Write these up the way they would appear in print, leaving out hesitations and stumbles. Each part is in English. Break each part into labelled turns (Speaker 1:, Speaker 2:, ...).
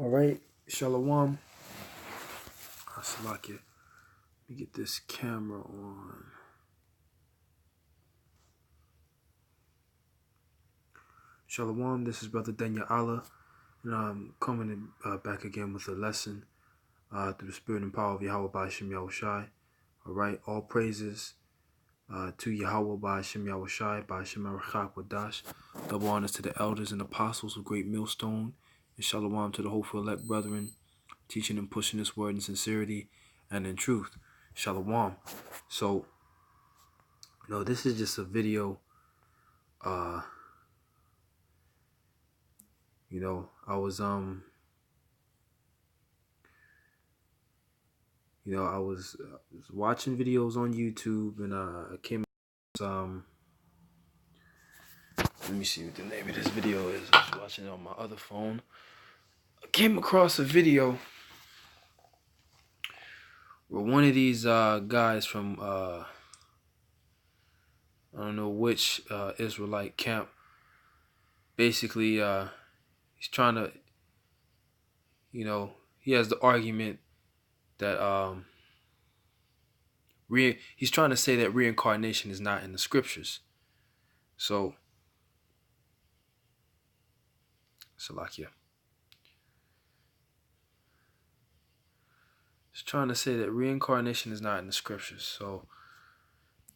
Speaker 1: All right, Shalom. Salakia. Let me get this camera on. Shalom, this is Brother Daniel Allah, and I'm coming back again with a lesson through the spirit and power of Yahweh by Hashem Yahushai. All right, all praises to Yahweh by Hashem Yahushai, by Hashem Arachak Wadash. Double honors to the elders and apostles of Great Millstone, and Shalom to the hopeful elect brethren, teaching and pushing this word in sincerity and in truth. Shalom. So, this is just a video. I was I was watching videos on YouTube, and I came across, let me see what the name of this video is. I was watching it on my other phone. I came across a video where one of these guys from I don't know which Israelite camp, basically he's trying to, he has the argument that he's trying to say that reincarnation is not in the scriptures. So, Salakia. He's trying to say that reincarnation is not in the scriptures. So,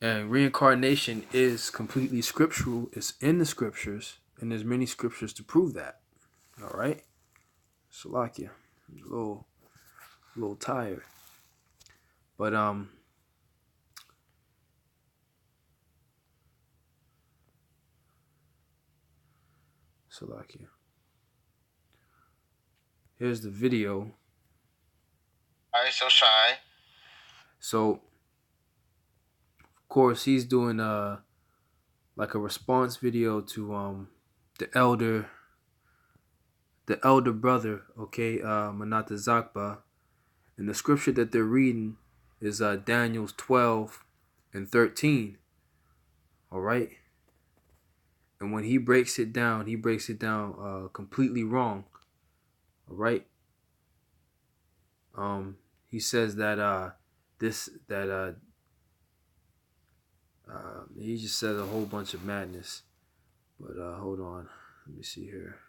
Speaker 1: and reincarnation is completely scriptural. It's in the scriptures, and there's many scriptures to prove that. All right, Salakia. I'm a little tired, but Salakia. Here's the video.
Speaker 2: Why so shy?
Speaker 1: So, of course, he's doing like a response video to the elder brother, okay, Manata Zakba, and the scripture that they're reading is Daniel 12 and 13. All right, and when he breaks it down, completely wrong. All right. He says that he just says a whole bunch of madness. But hold on, let me see here.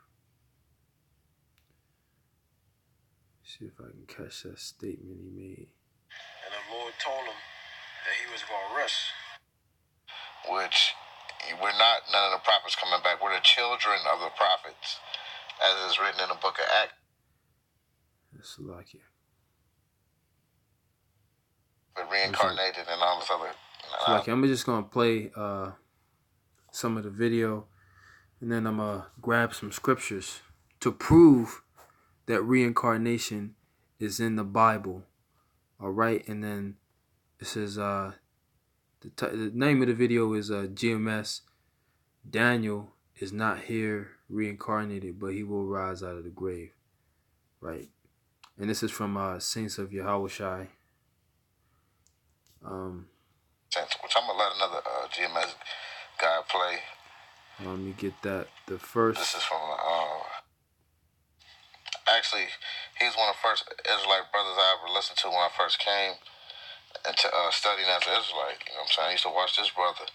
Speaker 1: See if I can catch that statement he made.
Speaker 2: And the Lord told him that he was going to rest. Which we're not, none of the prophets coming back. We're the children of the prophets, as is written in the book of Acts.
Speaker 1: That's Salakia.
Speaker 2: But reincarnated and all this other.
Speaker 1: Salakia, I'm just going to play some of the video, and then I'm going to grab some scriptures to prove that reincarnation is in the Bible. All right, and then it says the name of the video is GMS. Daniel is not here reincarnated, but he will rise out of the grave. Right, and this is from Saints of Yahushai.
Speaker 2: Which I'm gonna let another GMS guy play.
Speaker 1: Let me get that. The first.
Speaker 2: This is from actually, he's one of the first Israelite brothers I ever listened to when I first came into studying as an Israelite. You know what I'm saying? I used to watch this brother,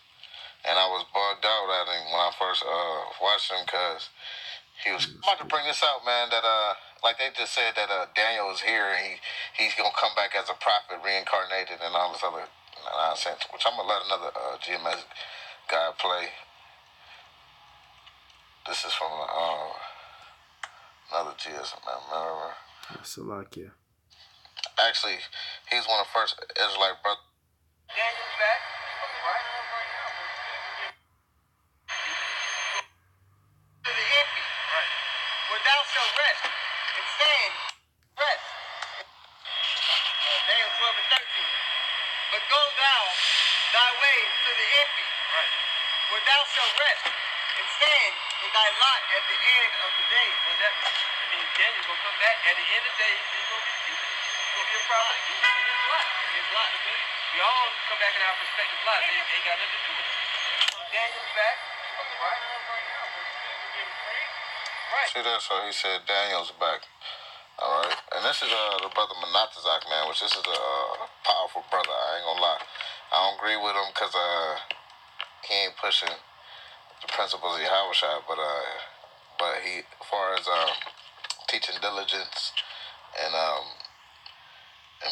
Speaker 2: and I was bugged out at him when I first watched him because he was about to bring this out, man. That like they just said that Daniel is here and he's gonna come back as a prophet, reincarnated, and all this other nonsense. Which I'm gonna let another GMS guy play. This is from another GS, remember?
Speaker 1: Salakia.
Speaker 2: Actually, he's one of the first Israelite brothers. Daniel's back, right? To the empty, right? Where thou shalt rest and stand, rest. Daniel 12 and 13. But go thou thy way to the empty, right? Where thou shalt rest and stand in thy lot at the end of the day. Well, that means Daniel's gonna come back at the end of the day. He's gonna be a prophet. He's in his lot. In his lot. We all come back in our respective lots. It ain't got nothing to do with it. So Daniel's back, right? Right. See that? So he said Daniel's back. All right, and this is the brother Manatazak, man, which this is a powerful brother. I ain't gonna lie. I don't agree with him because he ain't pushing the principles of Yahweh, but he, as far as teaching diligence and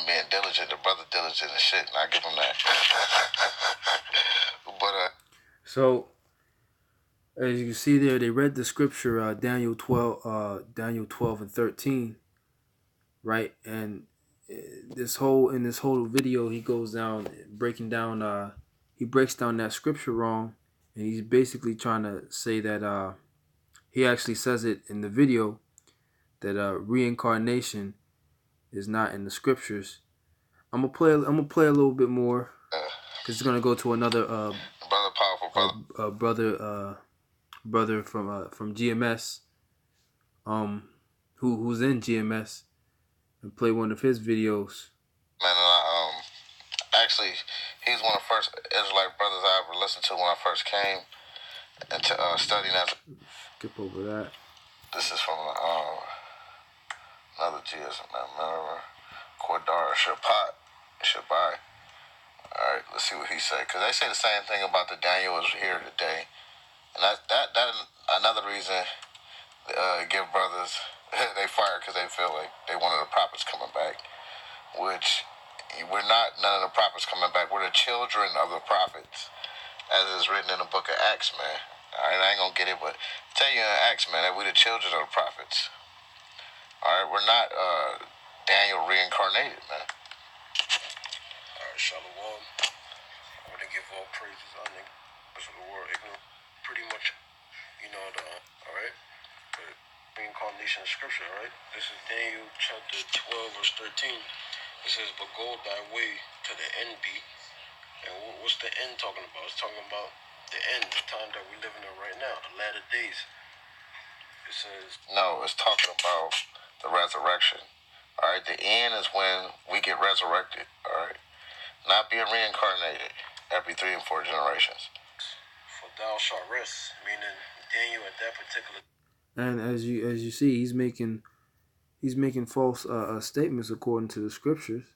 Speaker 2: being diligent, the brother diligent and shit, and I give him that. But
Speaker 1: So as you can see there, they read the scripture Daniel 12 and 13, right? And this whole video, he goes down breaking down he breaks down that scripture wrong, and he's basically trying to say that he actually says it in the video that reincarnation is not in the scriptures. I'm gonna play a little bit more because it's gonna go to another
Speaker 2: brother, powerful brother,
Speaker 1: brother from GMS, who's in GMS, and play one of his videos.
Speaker 2: Man, and actually, he's one of the first Israelite brothers I ever listened to when I first came into studying as.
Speaker 1: Skip over that.
Speaker 2: This is from another GS member, Cordar Shabai. All right, let's see what he said, because they say the same thing about the Daniel is here today, and that another reason give brothers they fire because they feel like they wanted the prophets coming back, which we're not. None of the prophets coming back. We're the children of the prophets, as is written in the book of Acts, man. All right, I ain't gonna get it, but tell you in Acts, man, that we're the children of the prophets. All right, we're not Daniel reincarnated, man. All right, Shalom. I want to give all praises on the rest of the world ignorant. Pretty much, all right? The reincarnation of scripture, all right? This is Daniel chapter 12, verse 13. It says, but go thy way to the end be. And what's the end talking about? It's talking about the end, the time that we're living in right now, the latter days. It says, no, it's talking about the resurrection. All right, the end is when we get resurrected. All right, not being reincarnated every 3 and 4 generations. For thou shalt rest, meaning Daniel at that particular.
Speaker 1: And as you see, he's making false statements according to the scriptures.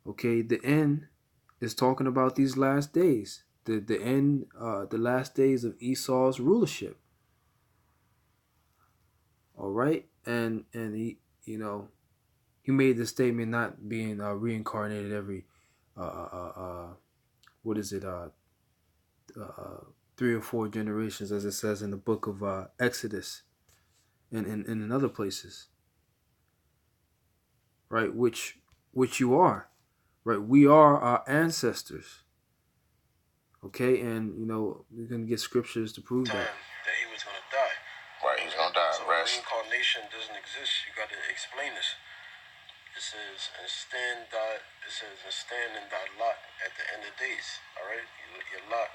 Speaker 1: Okay, the end is talking about these last days. The end, the last days of Esau's rulership. All right, and he, he made the statement not being reincarnated every what is it 3 or 4 generations, as it says in the book of Exodus and in other places, right? Which you are, right? We are our ancestors, okay? And we're gonna get scriptures to prove that
Speaker 2: He was gonna die. Right, he's gonna die. So reincarnation doesn't exist. You got to explain this. It says, and stand in thy lot at the end of days. All right, your lot,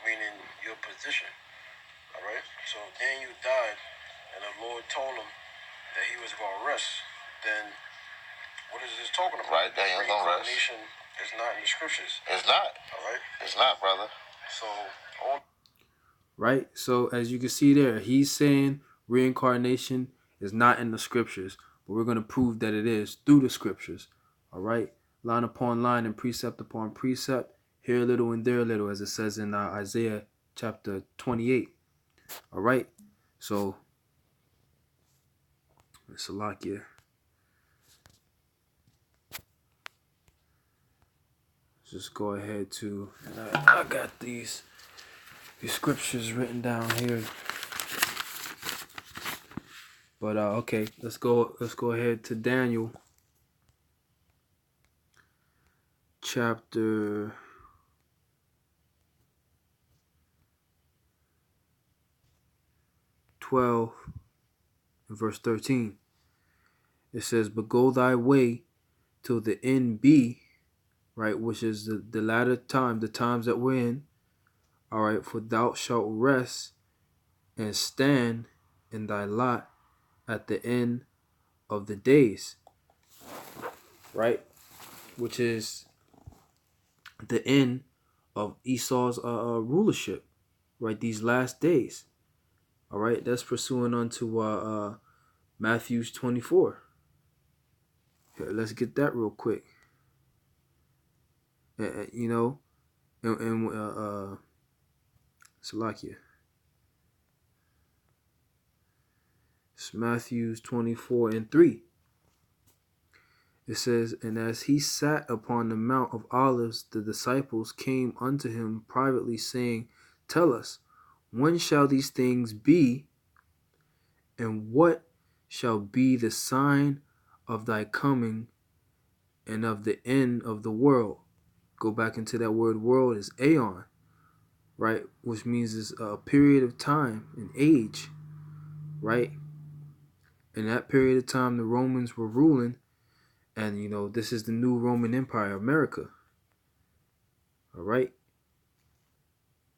Speaker 2: meaning your position. All right. So Daniel died, and the Lord told him that he was going to rest. Then, what is this talking about? Right, Daniel's going to rest. Reincarnation is not in the scriptures. It's not. All right. It's not, brother. So
Speaker 1: right. So as you can see there, he's saying reincarnation is not in the scriptures. But we're going to prove that it is through the scriptures. All right. Line upon line and precept upon precept. Here a little and there a little, as it says in Isaiah chapter 28. All right. So, it's a lot here. Just go ahead to, I got these scriptures written down here. But okay, let's go ahead to Daniel chapter 12 and verse 13. It says, but go thy way till the end be, right, which is the latter time, the times that we're in. All right, for thou shalt rest and stand in thy lot at the end of the days, right, which is the end of Esau's rulership, right, these last days. All right, that's pursuing unto Matthew 24. Here, let's get that real quick. You know, and Salakia. It's Matthew 24:3. It says, "And as he sat upon the Mount of Olives, the disciples came unto him privately, saying, Tell us, when shall these things be? And what shall be the sign of thy coming and of the end of the world?" Go back into that word world is aeon, right? Which means it's a period of time, an age, right? In that period of time, the Romans were ruling, and this is the new Roman Empire, America, all right?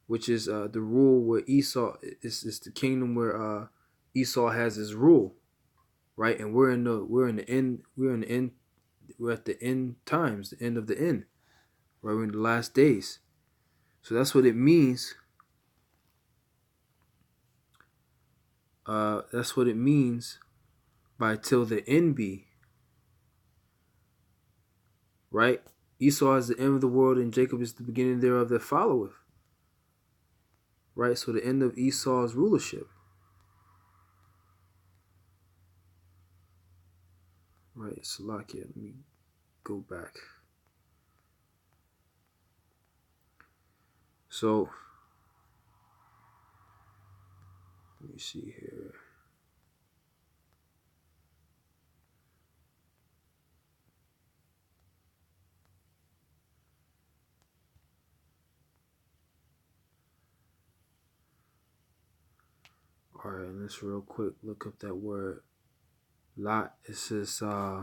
Speaker 1: Which is the rule where Esau is the kingdom where Esau has his rule, right? And we're at the end times, the end of the end, right? We're in the last days. So that's what it means. That's what it means by till the end be, right? Esau is the end of the world, and Jacob is the beginning thereof that followeth, right? So the end of Esau's rulership, right? Salakia, let me go back. So let me see here. All right, let's real quick look up that word lot. It says garal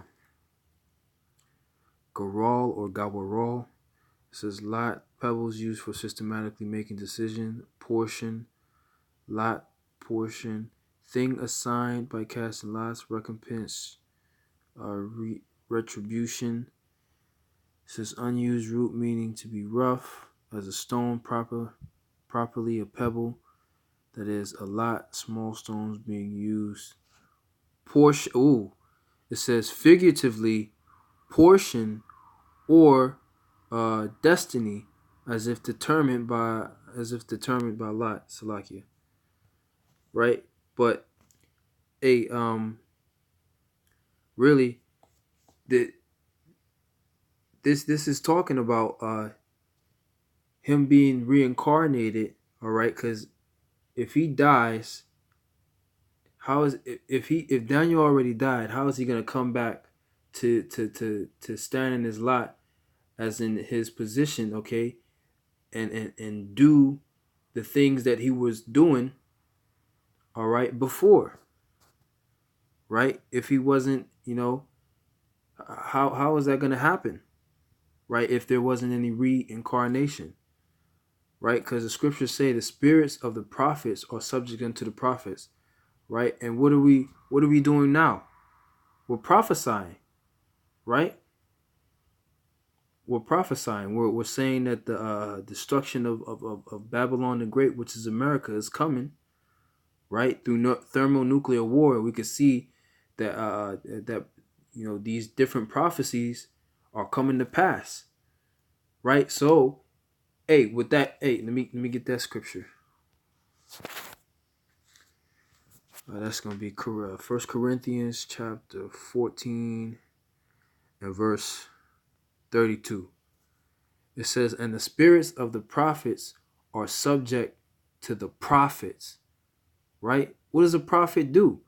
Speaker 1: or gawarol. It says lot, pebbles used for systematically making decision. Portion, lot, portion, thing assigned by casting lots, recompense, retribution. It says unused root, meaning to be rough as a stone, properly a pebble. That is a lot, small stones being used. Portion. Ooh, it says figuratively, portion or destiny, as if determined by Lot, Salakia. Right, but really, the this is talking about him being reincarnated. All right, because if he dies, how is if Daniel already died, how is he gonna come back to stand in his lot as in his position, okay, and do the things that he was doing, all right, before, right? If he wasn't, how is that gonna happen, right? If there wasn't any reincarnation, right? Because the scriptures say the spirits of the prophets are subject unto the prophets, right? And what are we doing now? We're prophesying, right? We're prophesying. We're saying that the destruction of Babylon the Great, which is America, is coming, right? Through thermonuclear war. We could see that these different prophecies are coming to pass, right? So, with that, let me get that scripture. That's gonna be 1 Corinthians chapter 14 and verse 32. It says, "And the spirits of the prophets are subject to the prophets." Right? What does a prophet do?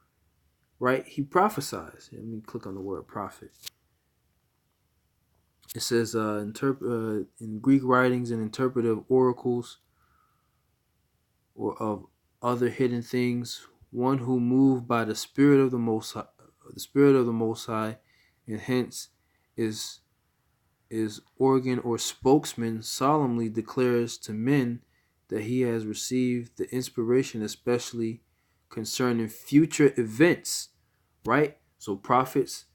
Speaker 1: Right? He prophesies. Let me click on the word prophet. It says in Greek writings and interpretive oracles or of other hidden things, one who moved by the Spirit of the Most High, and hence is organ or spokesman, solemnly declares to men that he has received the inspiration, especially concerning future events, right? So prophets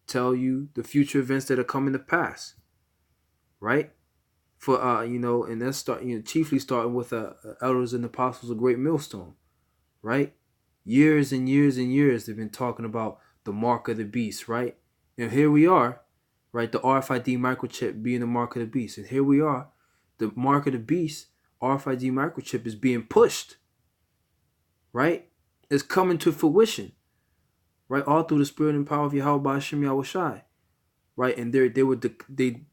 Speaker 1: tell you the future events that are coming to pass, right? For and that's chiefly starting with elders and apostles, a great millstone, right? Years and years and years they've been talking about the mark of the beast, right? And here we are, right? The RFID microchip being the mark of the beast. And here we are, the mark of the beast, RFID microchip is being pushed, right? It's coming to fruition, right? All through the spirit and power of Yahweh Ba'ashem Yahweh Shai, right? And they were declaring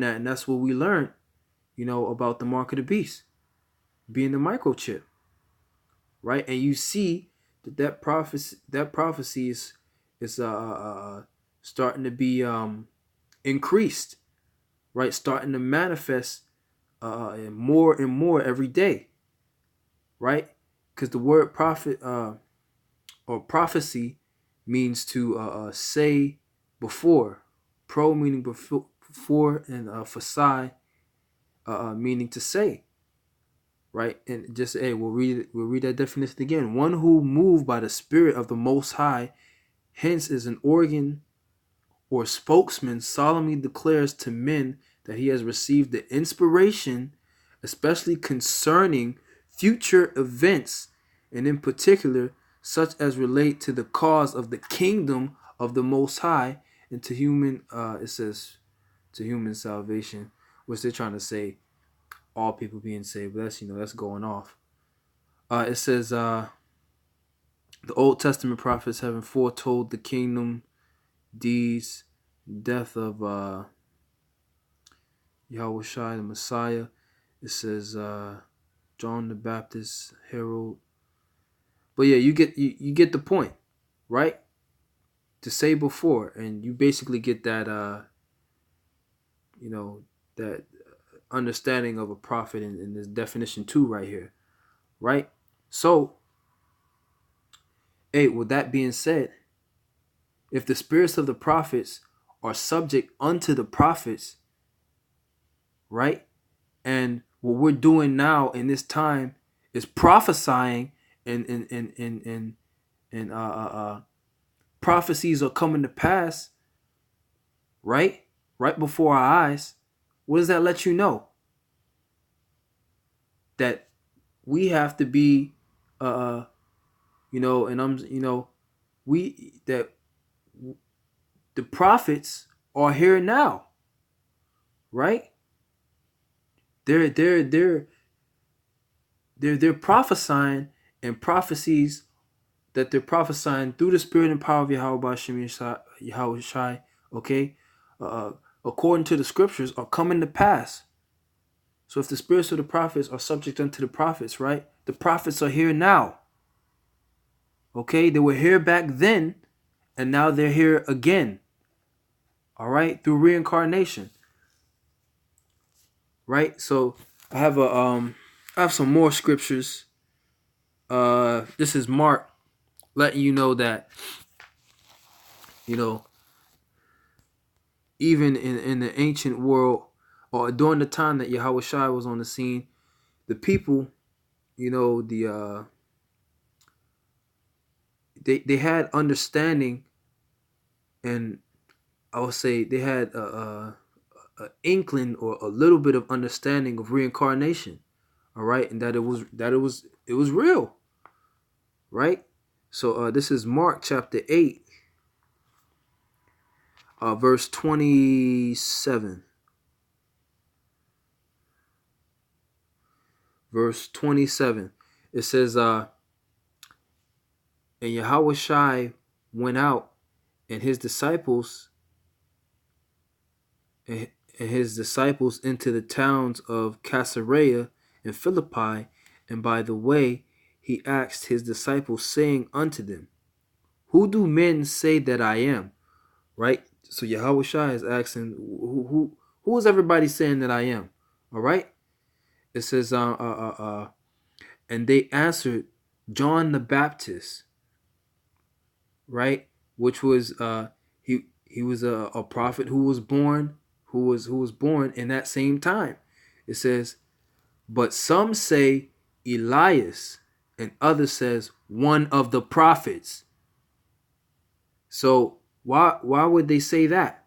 Speaker 1: that, and that's what we learned, about the mark of the beast being the microchip, right? And you see that prophecy is starting to be increased, right? Starting to manifest more and more every day, right? Because the word prophet or prophecy means to say before, pro meaning before, and phasai meaning to say, right? And just we'll read that definition again. One who moved by the spirit of the Most High, hence is an organ or spokesman, solemnly declares to men that he has received the inspiration, especially concerning future events, and in particular such as relate to the cause of the kingdom of the Most High, and to human it says to human salvation, which they're trying to say all people being saved, but that's going off. It says the Old Testament prophets having foretold the kingdom, deeds, death of Yahweh Shai, the Messiah. It says John the Baptist, herald. But yeah, you get the point, right? To say before, and you basically get that that understanding of a prophet in this definition 2 right here, right? So, with that being said, if the spirits of the prophets are subject unto the prophets, right? And what we're doing now in this time is prophesying, and prophecies are coming to pass, right? Right before our eyes. What does that let you know? That we have to be, and we that the prophets are here now, right? They're prophesying, and prophecies that they're prophesying through the spirit and power of Yahweh Shai, okay, according to the scriptures, are coming to pass. So if the spirits of the prophets are subject unto the prophets, right? The prophets are here now. Okay, they were here back then, and now they're here again. All right, through reincarnation. Right? So I have some more scriptures. This is Mark letting you know that, even in the ancient world, or during the time that Yahweh Shai was on the scene, the people, they had understanding, and I would say they had a inkling or a little bit of understanding of reincarnation. All right, and that it was real, right? So this is Mark chapter 8, verse 27. Verse 27. It says, and Yahweh Shai went out, and his disciples into the towns of Caesarea and Philippi, and by the way he asked his disciples, saying unto them, who do men say that I am? Right? So Yahweh Shai is asking, who is everybody saying that I am? All right? It says, and they answered, John the Baptist, right? Which was he was a prophet who was born in that same time. It says, but some say Elias, and others says one of the prophets. So why would they say that?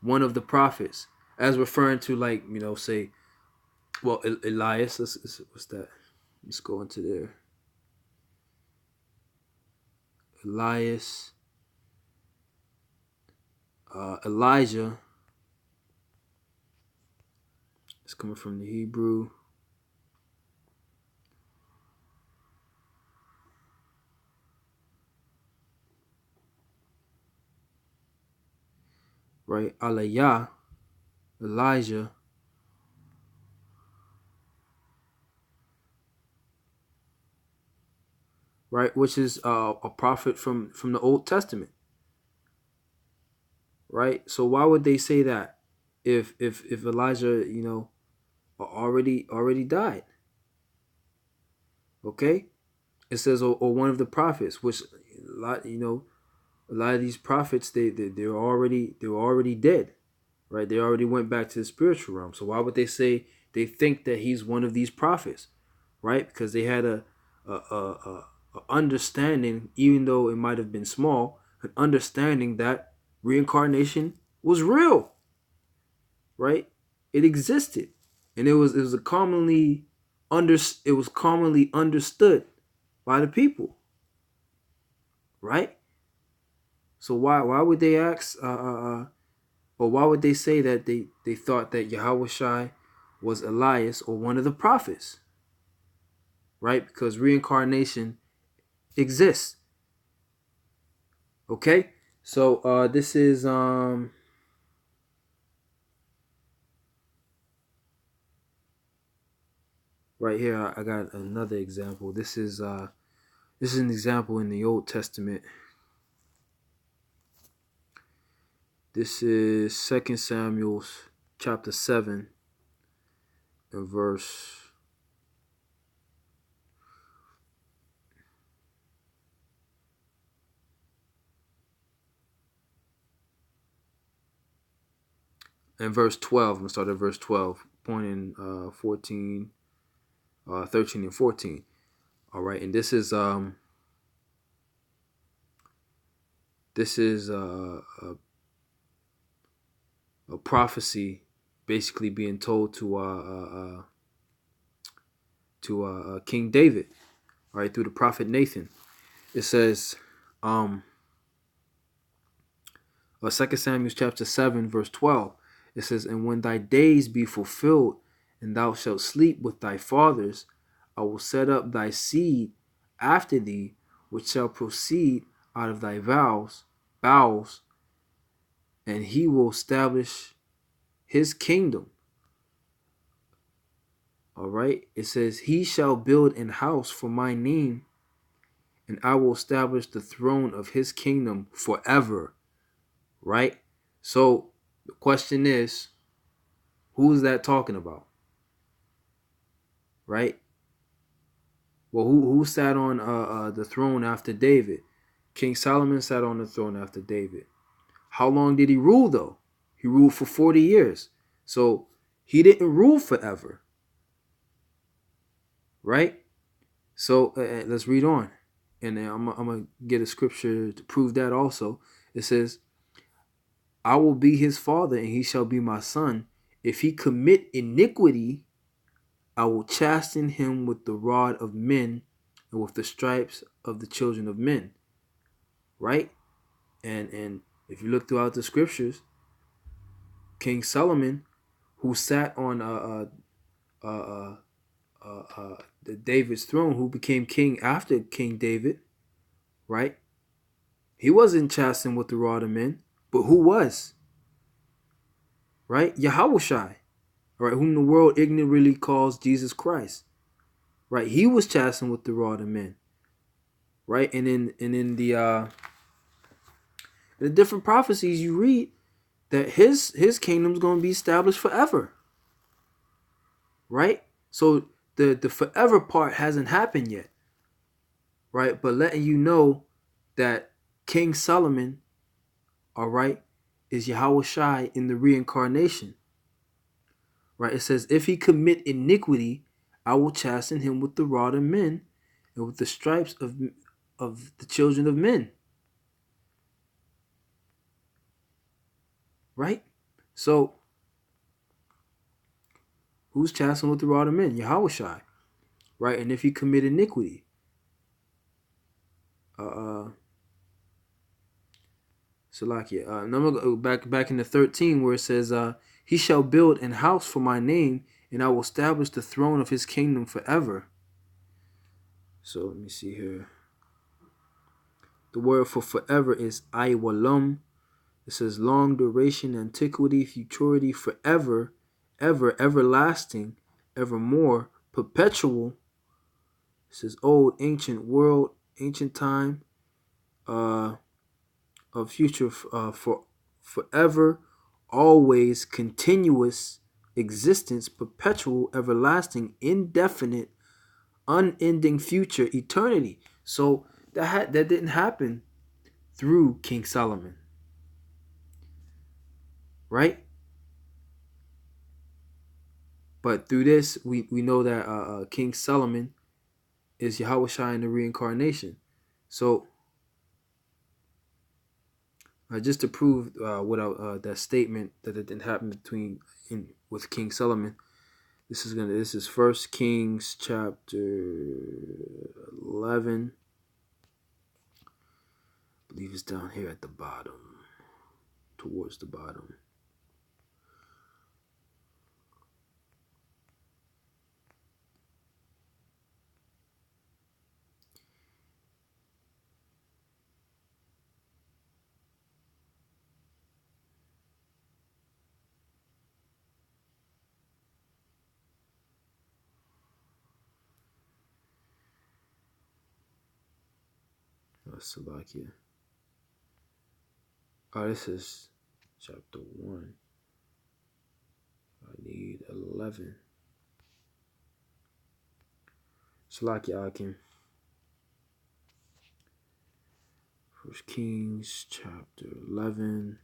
Speaker 1: One of the prophets, as referring to, like, say, well, Elias. What's that? Let's go into there. Elias. Elijah. It's coming from the Hebrew. Right, Alayah, Elijah. Right, which is a prophet from the Old Testament. Right, so why would they say that if Elijah, already died? Okay, it says or one of the prophets, which a lot of these prophets they're already dead, right? They already went back to the spiritual realm. So why would they say they think that he's one of these prophets, right? Because they had a understanding, even though it might have been small, an understanding that reincarnation was real, right? It existed, and it was a commonly it was commonly understood by the people, right? So why would they ask? Or why would they say that they thought that Yahweh Shai was Elias or one of the prophets? Right? Because reincarnation exists. Okay? So this is right here. I got another example. This is an example in the Old Testament. This is 2 Samuel chapter 7 and verse and verse 12. I'm gonna start at verse 12, pointing 14, 13 and 14. All right, and this is a prophecy basically being told to King David, all right, through the prophet Nathan. It says, 2 Samuel chapter 7, verse 12. It says, and when thy days be fulfilled, and thou shalt sleep with thy fathers, I will set up thy seed after thee, which shall proceed out of thy bowels, and he will establish his kingdom. All right. It says, he shall build an house for my name, and I will establish the throne of his kingdom forever. Right. So the question is, who's that talking about? Right. Well, who sat on the throne after David? King Solomon sat on the throne after David. How long did he rule though? He ruled for 40 years. So he didn't rule forever. Right? So let's read on. And I'm going to get a scripture to prove that also. It says, I will be his father and he shall be my son. If he commit iniquity, I will chasten him with the rod of men and with the stripes of the children of men. Right? And if you look throughout the scriptures, King Solomon, who sat on the David's throne, who became king after King David, right? He wasn't chastened with the rod of men, but who was? Right? Yahushai, right? Whom the world ignorantly calls Jesus Christ, right? He was chastened with the rod of men, right? And in the different prophecies you read that his kingdom's going to be established forever, right? So the forever part hasn't happened yet, right? But letting you know that King Solomon, all right, is Yahweh Shai in the reincarnation. Right? It says, if he commit iniquity, I will chasten him with the rod of men and with the stripes of the children of men. Right? So, who's chastened with the rod of men? Yahweh Shai. Right? And if he commit iniquity. Salakia. Now I'm gonna go back in the 13 where it says, "He shall build an house for my name, and I will establish the throne of his kingdom forever." So let me see here. The word for forever is aywalam. It says long duration, antiquity, futurity, forever, ever, everlasting, evermore, perpetual. It says old, ancient world, ancient time, uh, of future, for forever, always, continuous, existence, perpetual, everlasting, indefinite, unending future, eternity. So that didn't happen through King Solomon, right? But through this, we know that King Solomon is Yahweh Shai in the reincarnation. So just to prove that statement that it didn't happen with King Solomon, this is First Kings chapter 11. I believe it's down here at the bottom, towards the bottom. Salakia. Oh, this is chapter 1. I need 11. Salakia Akim. First Kings chapter 11.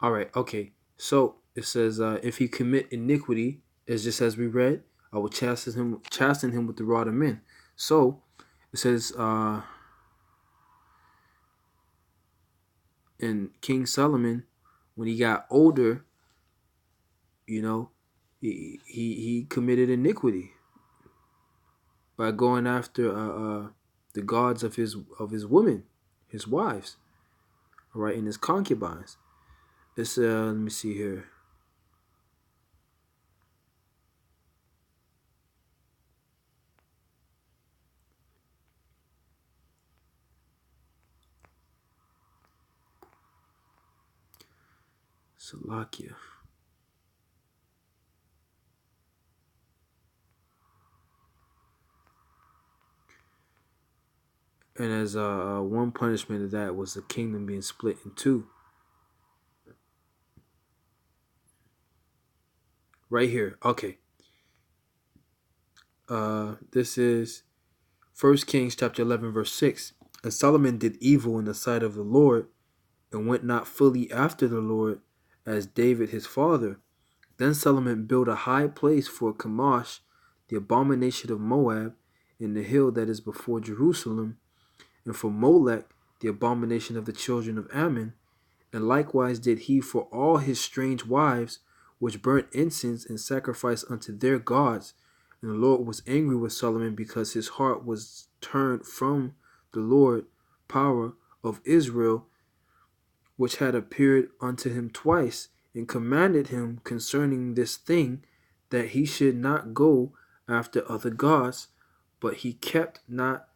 Speaker 1: All right, okay. So it says, if he commit iniquity, it's just as we read, I will chasten him with the rod of men. So it says, in King Solomon, when he got older, you know, he committed iniquity by going after the gods of his women, his wives, all right, and his concubines. It's let me see here. Salakia. And as one punishment of that was the kingdom being split in two. Right here. Okay. This is First Kings chapter 11 verse 6. And Solomon did evil in the sight of the Lord and went not fully after the Lord as David his father. Then Solomon built a high place for Chemosh, the abomination of Moab, in the hill that is before Jerusalem, and for Molech, the abomination of the children of Ammon. And likewise did he for all his strange wives, which burnt incense and sacrificed unto their gods. And the Lord was angry with Solomon because his heart was turned from the Lord, power of Israel, which had appeared unto him twice, and commanded him concerning this thing, that he should not go after other gods, but he kept not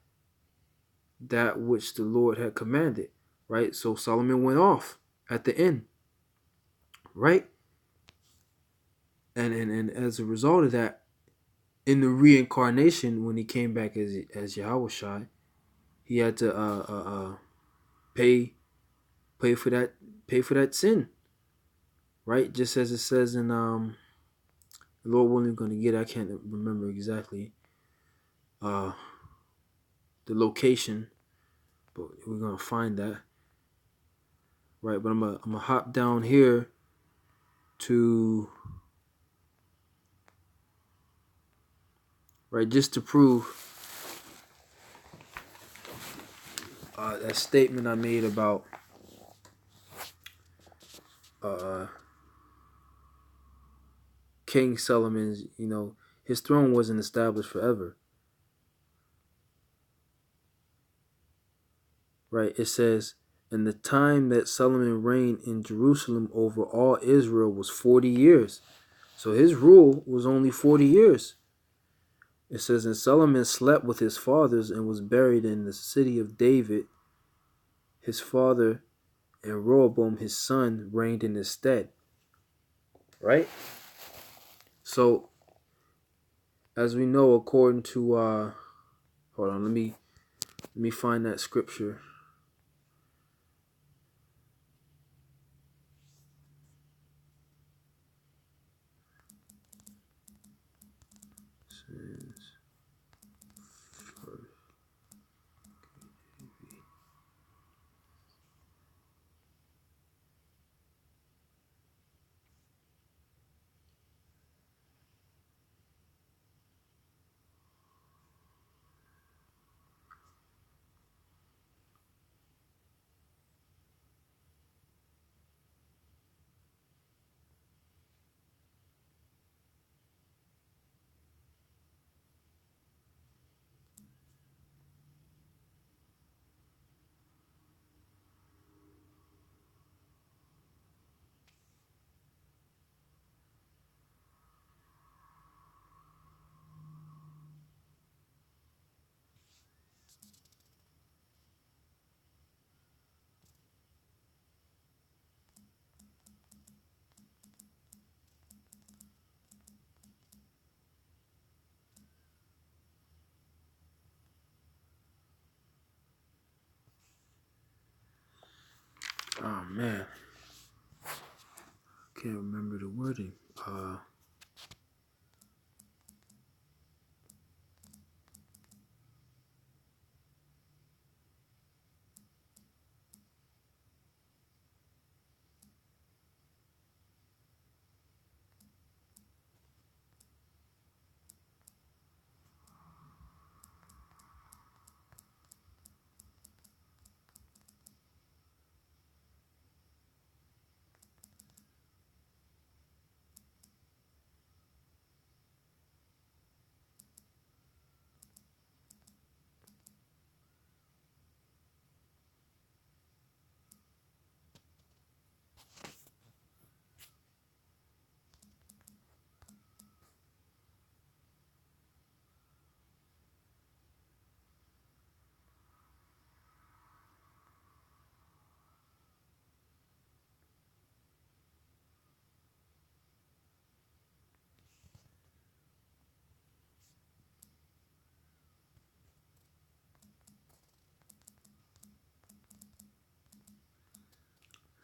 Speaker 1: that which the Lord had commanded. Right? So Solomon went off at the end. Right? And as a result of that, in the reincarnation, when he came back as Yahweh Shai, he had to pay pay for that sin. Right? Just as it says in the Lord willing, going to get. I can't remember exactly. the location, but we're gonna find that. Right, but I'm gonna hop down here to right just to prove that statement I made about King Solomon's, his throne wasn't established forever. Right? It says, and the time that Solomon reigned in Jerusalem over all Israel was 40 years. So his rule was only 40 years. It says, and Solomon slept with his fathers and was buried in the city of David. His father and Rehoboam, his son, reigned in his stead. Right? So, as we know, according to, hold on, let me find that scripture. Oh man, can't remember the wording.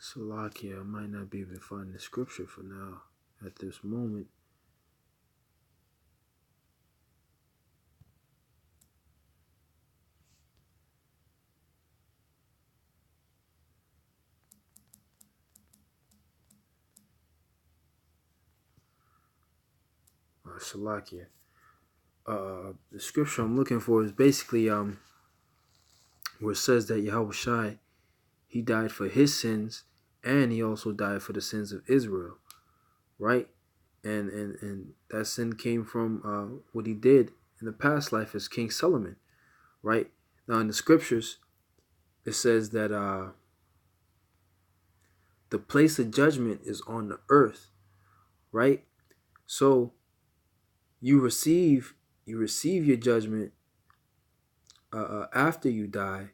Speaker 1: Salakia, I might not be able to find the scripture for now at this moment. Salakia. The scripture I'm looking for is basically where it says that Yahweh Shai, he died for his sins and he also died for the sins of Israel, right? And that sin came from what he did in the past life as King Solomon, right? Now in the scriptures, it says that the place of judgment is on the earth, right? So you receive your judgment after you die,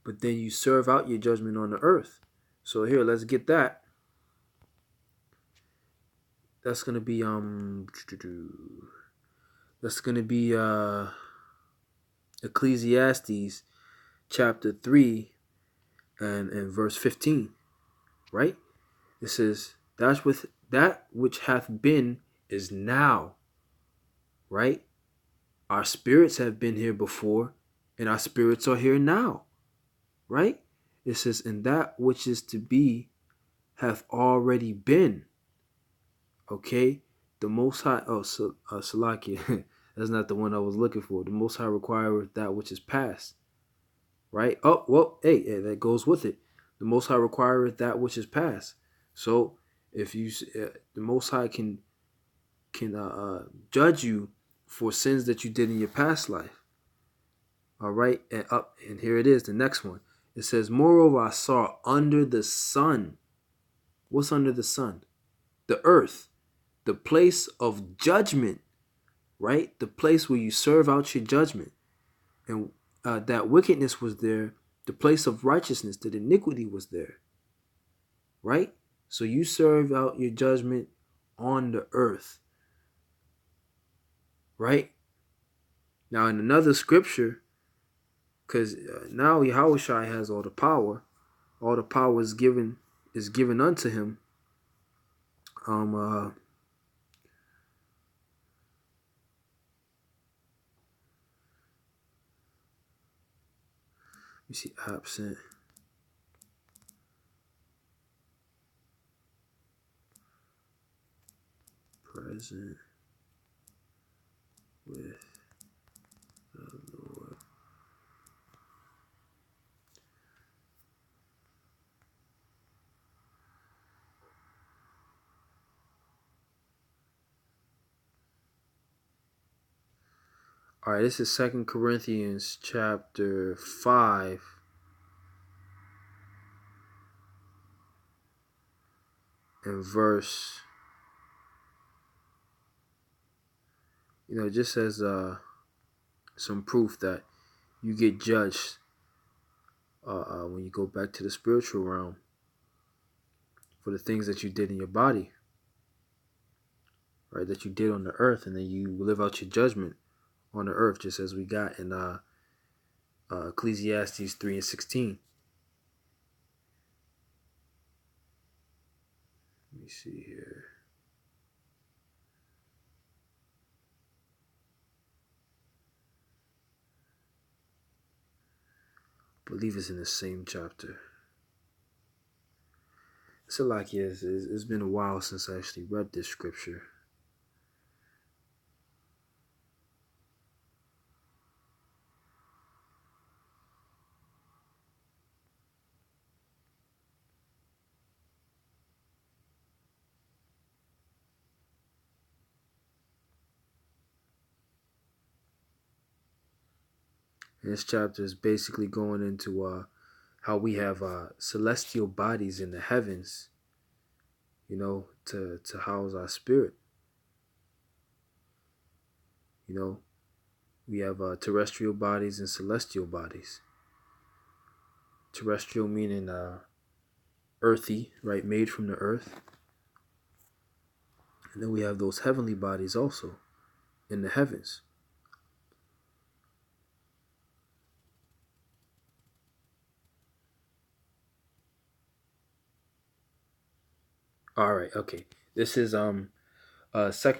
Speaker 1: but then you serve out your judgment on the earth. So here, let's get that. That's gonna be Ecclesiastes chapter 3 and verse 15, right? It says that which hath been is now, right? Our spirits have been here before, and our spirits are here now, right? It says, and that which is to be hath already been. Okay? The Most High, Salakia, that's not the one I was looking for. The Most High requireth that which is past, right? Oh, well, hey, that goes with it. The Most High requireth that which is past. So if you, the Most High can judge you for sins that you did in your past life. All right, and here it is, the next one. It says, moreover, I saw under the sun. What's under the sun? The earth, the place of judgment, right? The place where you serve out your judgment. And that wickedness was there, the place of righteousness, that iniquity was there, right? So you serve out your judgment on the earth, right? Now, in another scripture, because now Yahushua has all the power is given unto him. Let me see, absent, present with the Lord. All right, this is 2 Corinthians chapter 5, and verse, just as some proof that you get judged when you go back to the spiritual realm for the things that you did in your body, right, that you did on the earth, and then you live out your judgment on the earth, just as we got in Ecclesiastes 3 and 16. Let me see here. I believe it's in the same chapter. So like, yes, it's been a while since I actually read this scripture. And this chapter is basically going into how we have celestial bodies in the heavens, to house our spirit. We have terrestrial bodies and celestial bodies. Terrestrial meaning earthy, right, made from the earth. And then we have those heavenly bodies also in the heavens. All right, okay. This is 2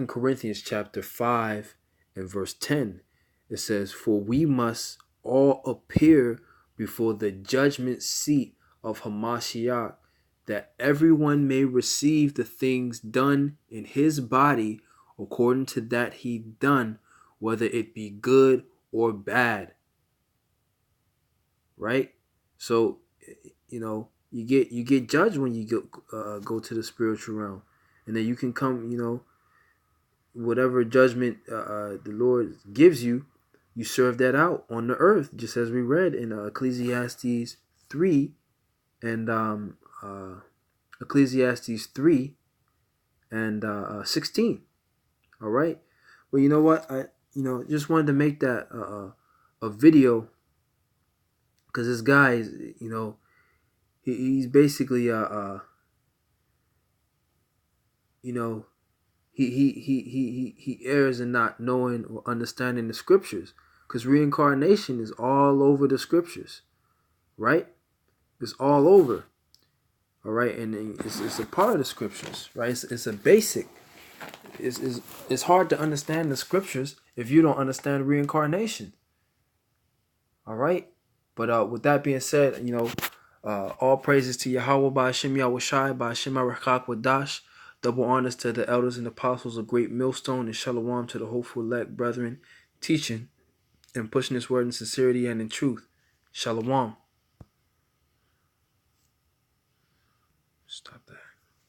Speaker 1: Corinthians chapter 5 and verse 10. It says, for we must all appear before the judgment seat of Hamashiach, that everyone may receive the things done in his body according to that he done, whether it be good or bad. Right? So, you get judged when you go to the spiritual realm, and then you can come, whatever judgment the Lord gives you, you serve that out on the earth, just as we read in Ecclesiastes 3 and Ecclesiastes 3 and 16. All right. Well, you know what? I just wanted to make that a video, because this guy is, he's basically he errs in not knowing or understanding the scriptures, because reincarnation is all over the scriptures, right? It's all over. All right, and it's a part of the scriptures, right? It's a basic. It's hard to understand the scriptures if you don't understand reincarnation. All right. But with that being said, all praises to Yahweh by Hashem Yahushai by Hashem Arakak Wadash. Double honors to the elders and apostles of Great Millstone, and shalom to the hopeful elect brethren teaching and pushing this word in sincerity and in truth. Shalom.